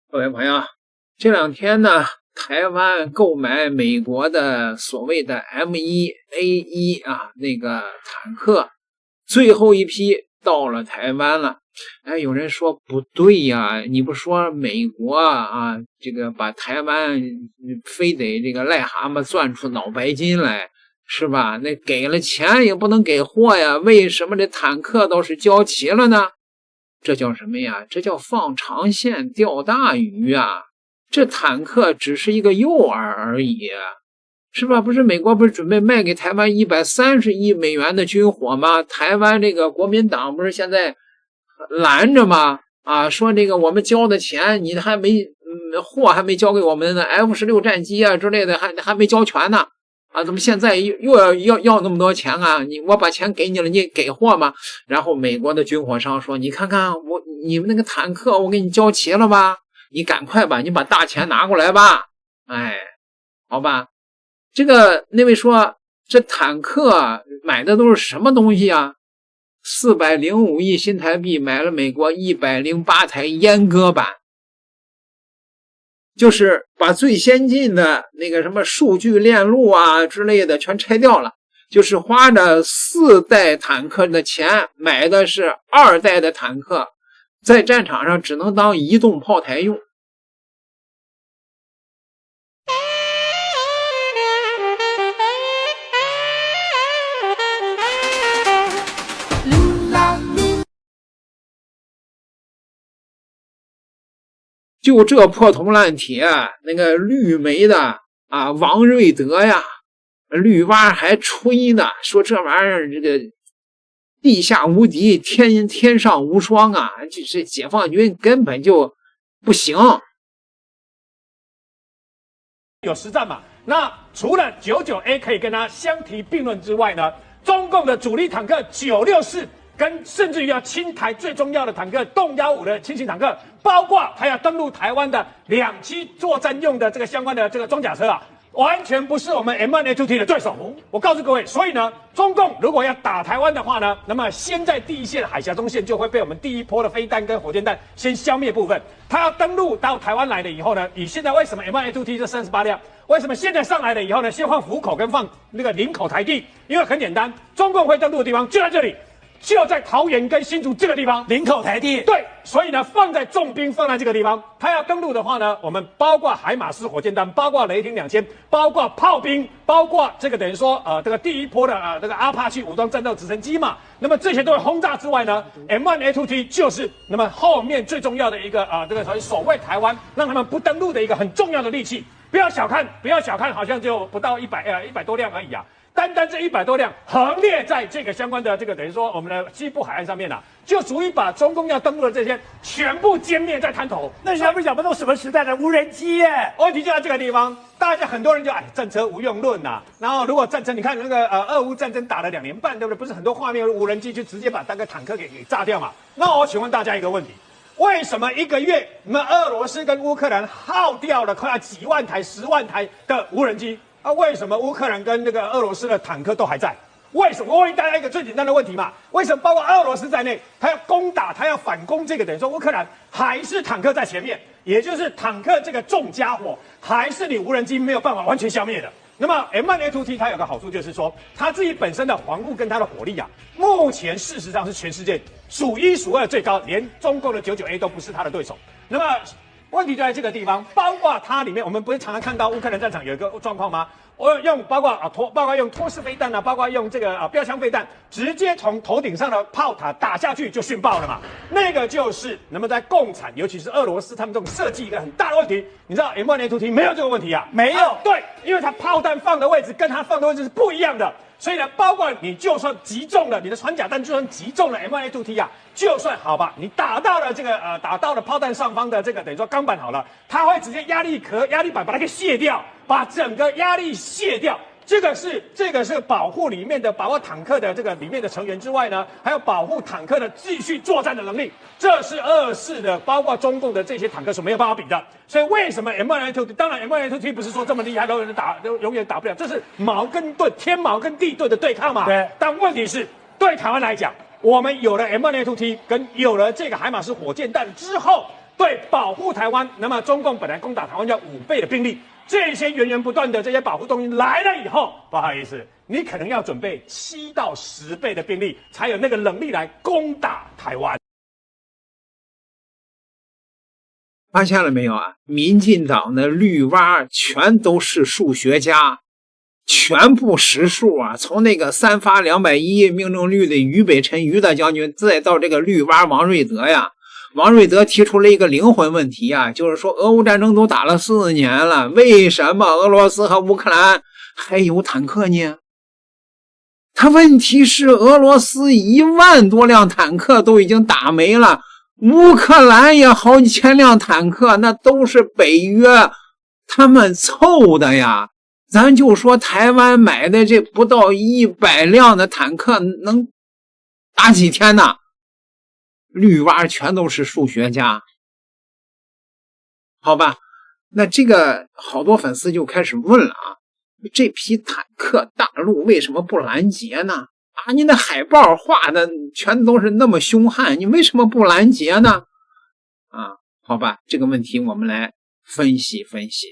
各位朋友，这两天呢，台湾购买美国的所谓的 M1A1那个坦克，最后一批到了台湾了。有人说不对呀，你不说美国这个把台湾非得这个癞蛤蟆钻出脑白金来，是吧？那给了钱也不能给货呀，为什么这坦克倒是交齐了呢？这叫什么呀？这叫放长线钓大鱼啊！这坦克只是一个诱饵而已，是吧？不是美国不是准备卖给台湾130亿美元的军火吗？台湾这个国民党不是现在拦着吗？说这个我们交的钱你还没货还没交给我们的 F-16战机之类的还没交全呢。怎么现在又要那么多钱啊？我把钱给你了，你给货吗？然后美国的军火商说：“你看看你们那个坦克，我给你交齐了吧？你赶快吧，你把大钱拿过来吧。”好吧。这个那位说，这坦克买的都是什么东西啊？405亿新台币买了美国108台阉割版。就是把最先进的那个什么数据链路之类的全拆掉了，就是花着4代坦克的钱买的是2代的坦克，在战场上只能当移动炮台用。就这破铜烂铁，那个绿媒的王瑞德呀，绿蛙还吹呢，说这玩意儿这个地下无敌，天上无双这解放军根本就不行。有实战嘛？那除了99A 可以跟它相提并论之外呢，中共的主力坦克964。跟甚至于要侵台最重要的坦克动115的轻型坦克，包括它要登陆台湾的2栖作战用的这个相关的这个装甲车完全不是我们 M1A2T 的对手。我告诉各位，所以呢，中共如果要打台湾的话呢，那么先在第一线海峡中线就会被我们第一波的飞弹跟火箭弹先消灭部分。它要登陆到台湾来了以后呢，以现在为什么 M1A2T 这38辆，为什么现在上来了以后呢，先放虎口跟放那个林口台地？因为很简单，中共会登陆的地方就在这里。就在桃园跟新竹这个地方，林口台地。对，所以呢，放在重兵放在这个地方，他要登陆的话呢，我们包括海马斯火箭弹，包括雷霆2000，包括炮兵，包括这个等于说这个第一波的这个阿帕奇武装战斗直升机嘛，那么这些都会轰炸之外呢 ，M1A2T 就是那么后面最重要的一个这个守卫台湾，让他们不登陆的一个很重要的利器。不要小看，好像就不到100多辆而已单这100多辆横列在这个相关的这个等于说我们的西部海岸上面就足以把中共要登陆的这些全部歼灭在滩头。那想不想不到什么时代的无人机耶？问题就在这个地方，大家很多人就战车无用论然后如果战车，你看那个俄乌战争打了2年半，对不对？不是很多画面无人机就直接把那个坦克给炸掉嘛？那我请问大家一个问题。为什么1个月那么俄罗斯跟乌克兰耗掉了快要几万台、10万台的无人机？为什么乌克兰跟那个俄罗斯的坦克都还在？为什么？我问大家一个最简单的问题嘛，为什么包括俄罗斯在内，他要攻打，他要反攻这个，等于说乌克兰还是坦克在前面，也就是坦克这个重家伙，还是你无人机没有办法完全消灭的。那么 M1A2T 它有个好处就是说，它自己本身的防护跟它的火力目前事实上是全世界数1数2最高，连中共的99A 都不是它的对手。那么问题就在这个地方，包括它里面，我们不是常常看到乌克兰战场有一个状况吗？包括用托式飞弹包括用这个标枪飞弹，直接从头顶上的炮塔打下去就殉爆了嘛。那个就是那么在共产，尤其是俄罗斯，他们这种设计一个很大的问题。你知道 M1A2T 没有这个问题没有。对，因为它炮弹放的位置跟它放的位置是不一样的。所以呢，包括你就算击中了你的穿甲弹，就算击中了 M1A2T 就算好吧，你打到了这个打到了炮弹上方的这个等于说钢板好了，它会直接压力板把它给卸掉，把整个压力卸掉。这个是保护里面的保护坦克的这个里面的成员之外呢，还有保护坦克的继续作战的能力，这是24的包括中共的这些坦克是没有办法比的。所以为什么 M1A2T 当然 M1A2T 不是说这么厉害都永远打不了，这是矛跟盾天矛跟地盾的对抗嘛。对。但问题是对台湾来讲，我们有了 M1A2T 跟有了这个海马斯火箭弹之后，对保护台湾，那么中共本来攻打台湾要5倍的兵力，这些源源不断的这些保护动员来了以后，不好意思，你可能要准备7到10倍的兵力，才有那个能力来攻打台湾。发现了没有啊？民进党的绿蛙全都是数学家，全部实数啊！从那个3发210命中率的俞北辰俞大将军，再到这个绿蛙王瑞德呀，王瑞德提出了一个灵魂问题啊，就是说俄乌战争都打了4年了，为什么俄罗斯和乌克兰还有坦克呢？他问题是俄罗斯1万多辆坦克都已经打没了，乌克兰也好几千辆坦克，那都是北约他们凑的呀。咱就说台湾买的这不到100辆的坦克能打几天呢？绿蛙全都是数学家，好吧？那这个好多粉丝就开始问了啊，这批坦克大陆为什么不拦截呢？啊，你那海报画的全都是那么凶悍，你为什么不拦截呢？啊，好吧，这个问题我们来分析分析。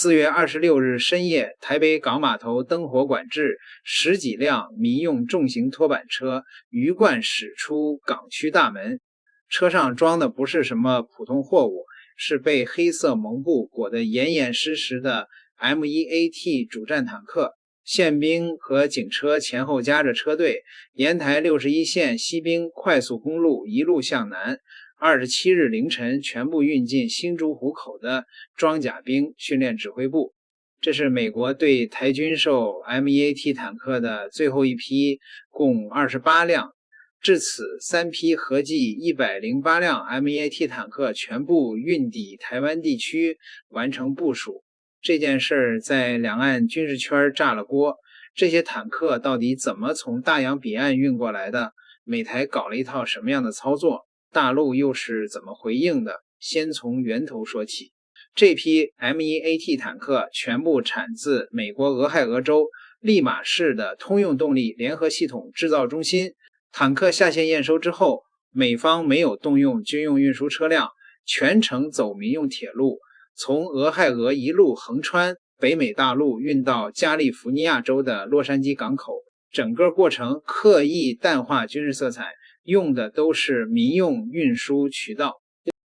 4月26日深夜，台北港码头灯火管制，10几辆民用重型拖板车鱼贯驶出港区大门，车上装的不是什么普通货物，是被黑色蒙布裹得严严实实的 M1AT 主战坦克。宪兵和警车前后夹着车队，沿台61线西滨快速公路一路向南。27日凌晨全部运进新竹湖口的装甲兵训练指挥部。这是美国对台军售 M1AT 坦克的最后一批，共28辆。至此，3批合计108辆 M1AT 坦克全部运抵台湾地区，完成部署。这件事在两岸军事圈炸了锅，这些坦克到底怎么从大洋彼岸运过来的？美台搞了一套什么样的操作？大陆又是怎么回应的？先从源头说起。这批 M1AT 坦克全部产自美国俄亥俄州利马市的通用动力联合系统制造中心。坦克下线验收之后，美方没有动用军用运输车辆，全程走民用铁路，从俄亥俄一路横穿北美大陆运到加利福尼亚州的洛杉矶港口。整个过程刻意淡化军事色彩，用的都是民用运输渠道。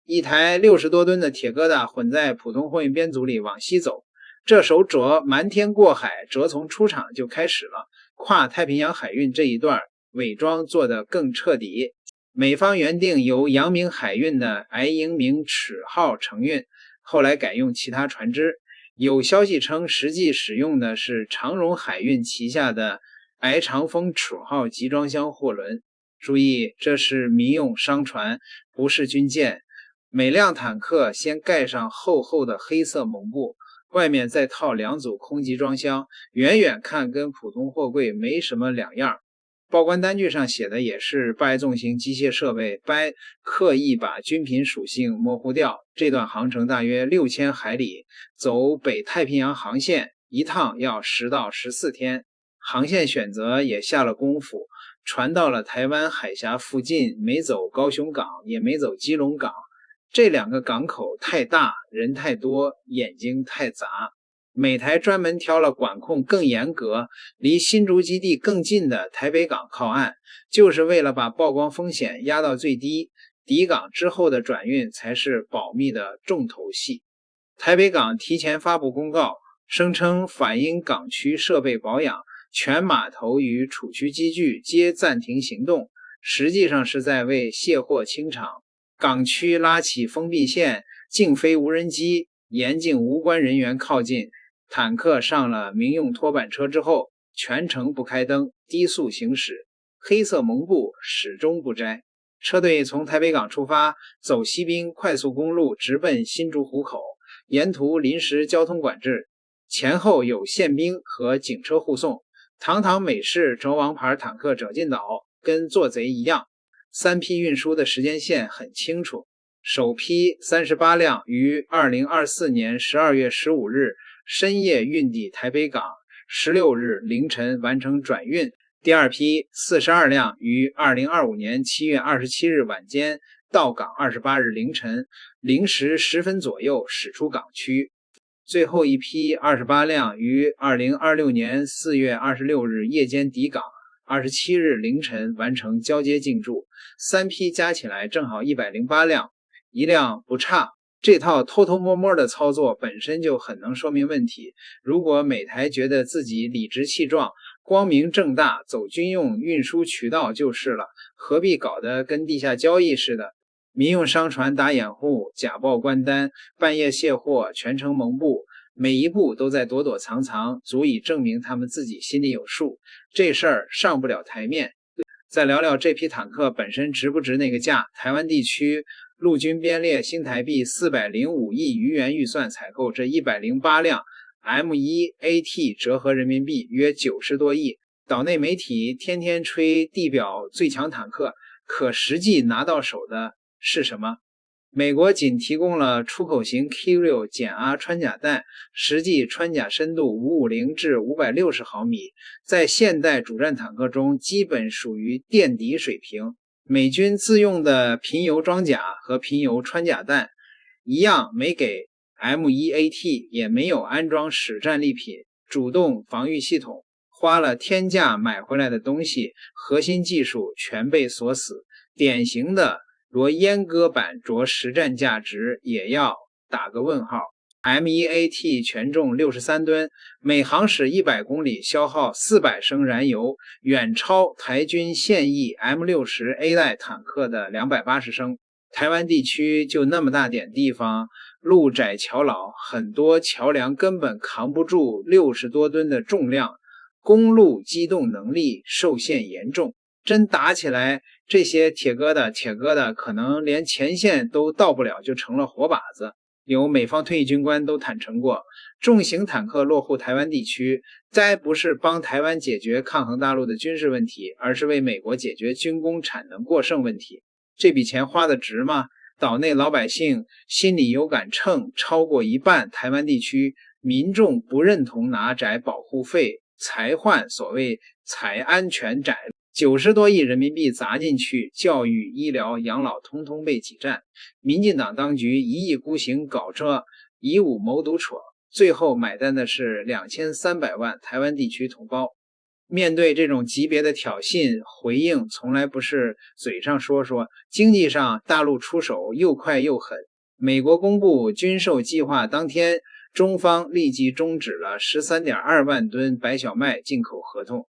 一台60多吨的铁疙瘩混在普通货运编组里往西走，这首辙瞒天过海，辙从出场就开始了。跨太平洋海运这一段伪装做得更彻底。美方原定由阳明海运的皑英明齿号承运，后来改用其他船只。有消息称实际使用的是长荣海运旗下的皑长风齿号集装箱货轮。注意，这是民用商船，不是军舰。每辆坦克先盖上厚厚的黑色蒙布，外面再套2组空集装箱，远远看跟普通货柜没什么两样。报关单据上写的也是拜纵型机械设备，刻意把军品属性模糊掉。这段航程大约6000海里，走北太平洋航线，一趟要10到14天。航线选择也下了功夫，船到了台湾海峡附近，没走高雄港，也没走基隆港。这2个港口太大，人太多，眼睛太杂。美台专门挑了管控更严格、离新竹基地更近的台北港靠岸，就是为了把曝光风险压到最低，抵港之后的转运才是保密的重头戏。台北港提前发布公告，声称反映港区设备保养，全码头与储区机具皆暂停行动，实际上是在为卸货清场。港区拉起封闭线，禁飞无人机，严禁无关人员靠近。坦克上了民用拖板车之后，全程不开灯，低速行驶，黑色蒙布始终不摘。车队从台北港出发，走西滨快速公路直奔新竹湖口，沿途临时交通管制，前后有宪兵和警车护送。堂堂美式轴王牌坦克者进岛，跟做贼一样。3批运输的时间线很清楚，首批38辆于2024年12月15日深夜运抵台北港，16日凌晨完成转运。第2批42辆于2025年7月27日晚间到港28日凌晨0时10分左右驶出港区。最后一批28辆于2026年4月26日夜间抵港，27日凌晨完成交接进驻，3批加起来正好108辆，1辆不差。这套偷偷摸摸的操作本身就很能说明问题。如果美台觉得自己理直气壮、光明正大走军用运输渠道就是了，何必搞得跟地下交易似的？民用商船打掩护，假报关单，半夜卸货，全程蒙布，每一步都在躲躲藏藏，足以证明他们自己心里有数。这事儿上不了台面。再聊聊这批坦克本身值不值那个价？台湾地区陆军编列新台币405亿余元预算采购这108辆 M1AT， 折合人民币约90多亿。岛内媒体天天吹地表最强坦克，可实际拿到手的是什么？美国仅提供了出口型 K6 减压穿甲弹，实际穿甲深度550至560毫米，在现代主战坦克中基本属于垫底水平。美军自用的贫铀装甲和贫铀穿甲弹一样没给 M1AT， 也没有安装实战利品、主动防御系统，花了天价买回来的东西，核心技术全被锁死，典型的若阉割版着实战价值也要打个问号。M1AT 全重63吨，每航驶100公里消耗400升燃油，远超台军现役 M60A 代坦克的280升。台湾地区就那么大点地方，路窄桥老，很多桥梁根本扛不住60多吨的重量，公路机动能力受限严重。真打起来，这些铁疙瘩可能连前线都到不了，就成了活靶子。有美方退役军官都坦诚过，重型坦克落户台湾地区，再不是帮台湾解决抗衡大陆的军事问题，而是为美国解决军工产能过剩问题。这笔钱花得值吗？岛内老百姓心里有杆秤，超过一半台湾地区民众不认同拿宅保护费才换所谓财安全宅，90多亿人民币砸进去，教育、医疗、养老通通被挤占。民进党当局一意孤行搞这以武谋独扯，最后买单的是2300万台湾地区同胞。面对这种级别的挑衅，回应从来不是嘴上说说，经济上大陆出手又快又狠。美国公布军售计划当天，中方立即终止了 13.2 万吨白小麦进口合同。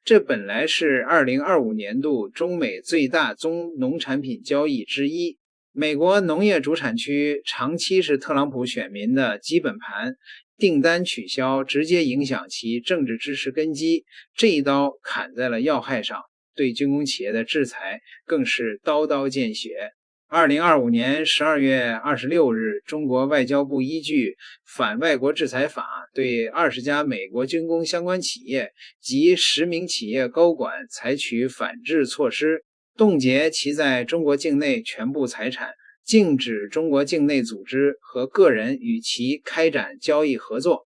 这本来是2025年度中美最大宗农产品交易之一。美国农业主产区长期是特朗普选民的基本盘，订单取消直接影响其政治支持根基，这一刀砍在了要害上，对军工企业的制裁更是刀刀见血。2025年12月26日，中国外交部依据反外国制裁法，对20家美国军工相关企业及10名企业高管采取反制措施，冻结其在中国境内全部财产，禁止中国境内组织和个人与其开展交易合作。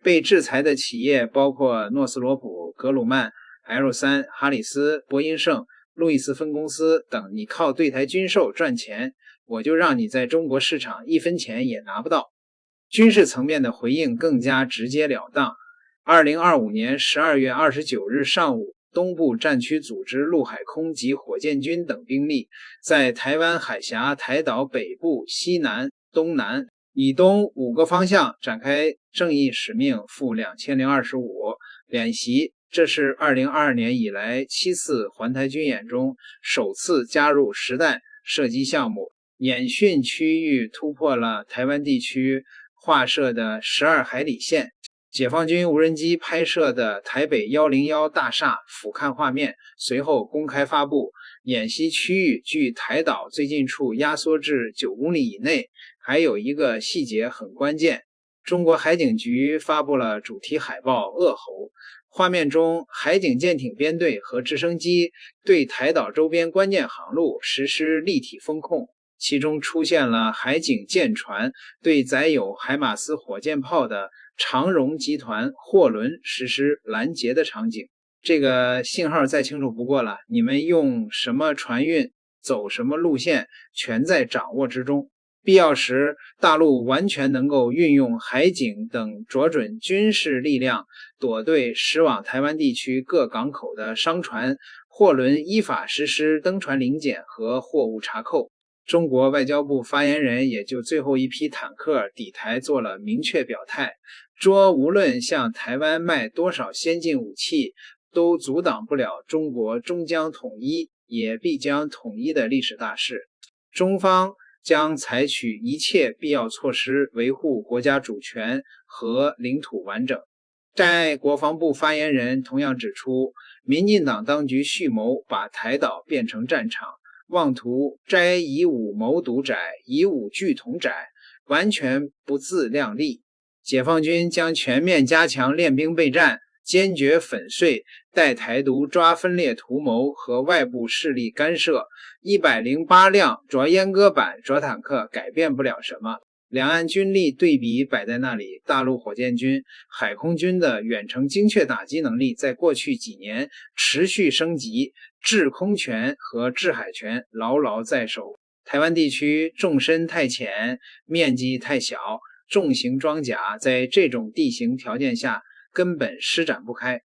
被制裁的企业包括诺斯罗普、格鲁曼、L3、哈里斯、博音盛、路易斯分公司等。你靠对台军售赚钱，我就让你在中国市场1分钱也拿不到。军事层面的回应更加直截了当。2025年12月29日上午，东部战区组织陆海空及火箭军等兵力在台湾海峡台岛北部、西南、东南以东5个方向展开正义使命负2025演习，这是2022年以来7次环台军演中首次加入实弹射击项目。演训区域突破了台湾地区划设的12海里线。解放军无人机拍摄的台北101大厦俯瞰画面随后公开发布，演习区域距台岛最近处压缩至9公里以内。还有一个细节很关键，中国海警局发布了主题海报《恶猴》，画面中海警舰艇编队和直升机对台岛周边关键航路实施立体封控，其中出现了海警舰船对载有海马斯火箭炮的长荣集团货轮实施拦截的场景。这个信号再清楚不过了，你们用什么船运走什么路线，全在掌握之中。必要时，大陆完全能够运用海警等着准军事力量，躲对驶往台湾地区各港口的商船、货轮依法实施登船临检和货物查扣。中国外交部发言人也就最后一批坦克抵台做了明确表态，说无论向台湾卖多少先进武器，都阻挡不了中国终将统一，也必将统一的历史大势。中方将采取一切必要措施维护国家主权和领土完整。在国防部发言人同样指出，民进党当局蓄谋把台岛变成战场，妄图摘以武谋独宰，以武拒统宰，完全不自量力。解放军将全面加强练兵备战，坚决粉碎带台独抓分裂图谋和外部势力干涉。108辆着阉割版着坦克改变不了什么。两岸军力对比摆在那里，大陆火箭军、海空军的远程精确打击能力在过去几年持续升级，制空权和制海权牢牢在手。台湾地区纵深太浅，面积太小，重型装甲在这种地形条件下根本施展不开。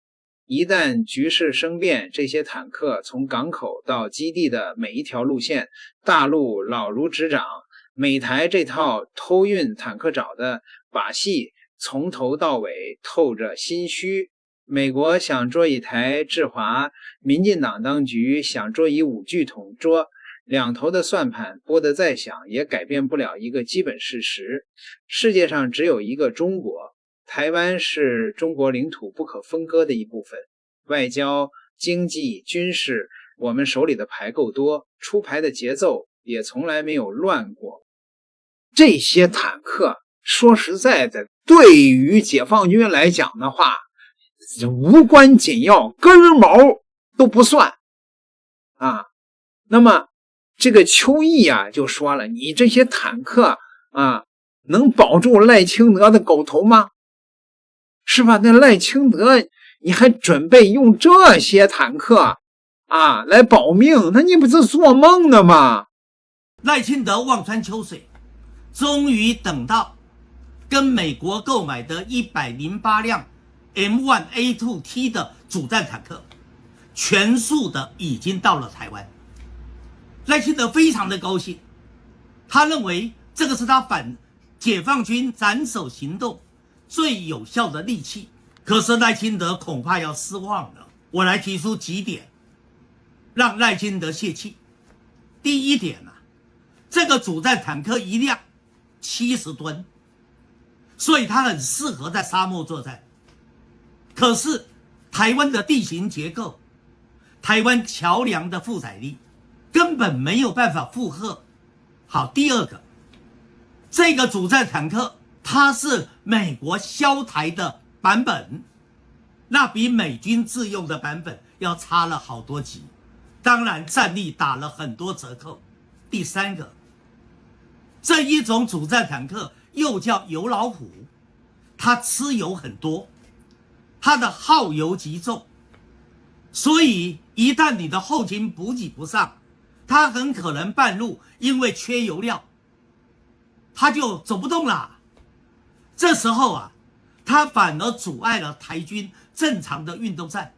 一旦局势生变，这些坦克从港口到基地的每一条路线，大陆老如指掌。美台这套偷运坦克爪的把戏从头到尾透着心虚。美国想捉以台制华，民进党当局想捉以武拒统捉，两头的算盘拨得再响，也改变不了一个基本事实：世界上只有一个中国。台湾是中国领土不可分割的一部分，外交、经济、军事，我们手里的牌够多，出牌的节奏也从来没有乱过。这些坦克说实在的，对于解放军来讲的话，无关紧要，根毛都不算啊。那么这个邱毅啊就说了，你这些坦克啊，能保住赖清德的狗头吗？是吧？那赖清德你还准备用这些坦克啊来保命，那你不是做梦呢吗？赖清德望穿秋水，终于等到跟美国购买的108辆 M1A2T 的主战坦克全数的已经到了台湾。赖清德非常的高兴，他认为这个是他反解放军斩首行动最有效的利器。可是赖清德恐怕要失望了。我来提出几点让赖清德泄气。第一点啊，这个主战坦克一辆70吨，所以它很适合在沙漠作战。可是台湾的地形结构，台湾桥梁的负载力根本没有办法负荷。好，第二个，这个主战坦克它是美国销台的版本，那比美军自用的版本要差了好多级，当然战力打了很多折扣。第三个，这一种主战坦克又叫油老虎，它吃油很多，它的耗油极重，所以一旦你的后勤补给不上，它很可能半路因为缺油料，它就走不动了。这时候啊，它反而阻碍了台军正常的运动战。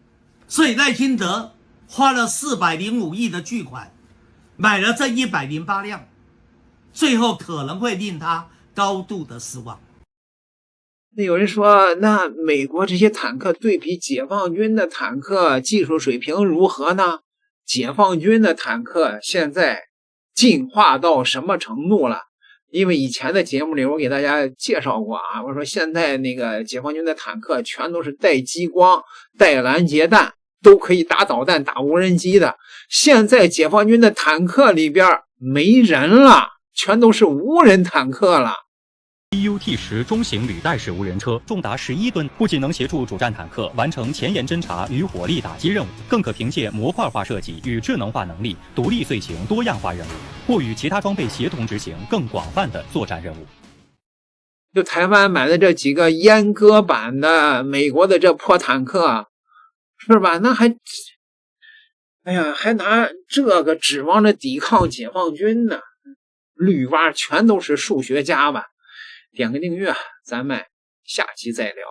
所以赖清德花了405亿的巨款买了这108辆，最后可能会令他高度的失望。那有人说，那美国这些坦克对比解放军的坦克技术水平如何呢？解放军的坦克现在进化到什么程度了？因为以前的节目里我给大家介绍过啊，我说现在那个解放军的坦克全都是带激光、带拦截弹，都可以打导弹、打无人机的。现在解放军的坦克里边没人了，全都是无人坦克了。BUT-10中型履带式无人车重达11吨，不仅能协助主战坦克完成前沿侦察与火力打击任务，更可凭借模块化设计与智能化能力，独立遂行多样化任务，或与其他装备协同执行更广泛的作战任务。就台湾买的这几个阉割版的美国的这破坦克，是吧？那哎呀，还拿这个指望着抵抗解放军呢？绿蛙全都是数学家吧？点个订阅，咱们下期再聊。